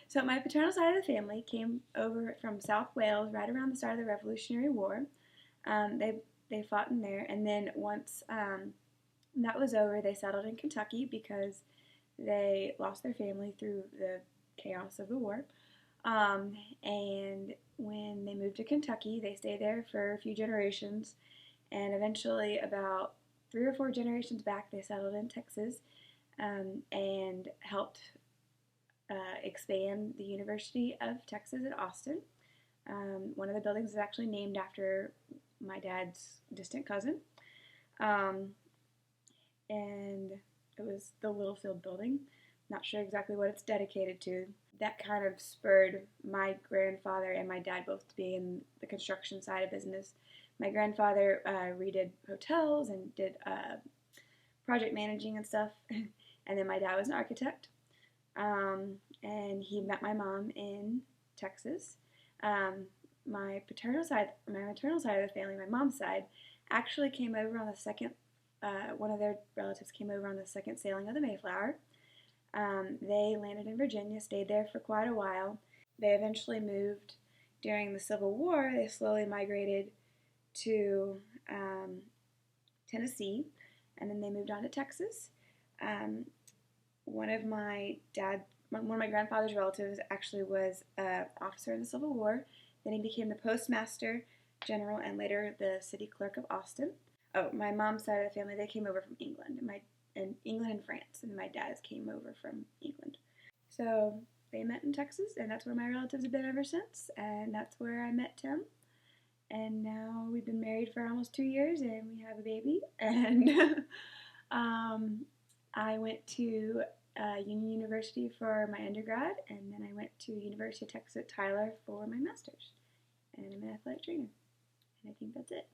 So my paternal side of the family came over from South Wales right around the start of the Revolutionary War. They fought in there, and then once that was over, they settled in Kentucky because they lost their family through the chaos of the war. And when they moved to Kentucky, they stayed there for a few generations, and eventually, about 3 or 4 generations back, they settled in Texas and helped expand the University of Texas at Austin. One of the buildings is actually named after my dad's distant cousin, um, and it was the Littlefield building. Not sure exactly what it's dedicated to. That kind of spurred my grandfather and my dad both to be in the construction side of business. My grandfather redid hotels and did project managing and stuff, and then my dad was an architect. And he met my mom in Texas. Um, my maternal side of the family, my mom's side, actually came over on the second. One of their relatives came over on the second sailing of the Mayflower. They landed in Virginia, stayed there for quite a while. They eventually moved during the Civil War. They slowly migrated to Tennessee, and then they moved on to Texas. Um, one of my grandfather's relatives actually was an officer in the Civil War. Then he became the postmaster general and later the city clerk of Austin. Oh, my mom's side of the family, they came over from England, and England and France, and my dad's came over from England. So they met in Texas, and that's where my relatives have been ever since, and that's where I met Tim. And now we've been married for almost 2 years, and we have a baby. And I went to Union University for my undergrad, and then I went to University of Texas at Tyler for my master's. And I'm an athletic trainer, and I think that's it.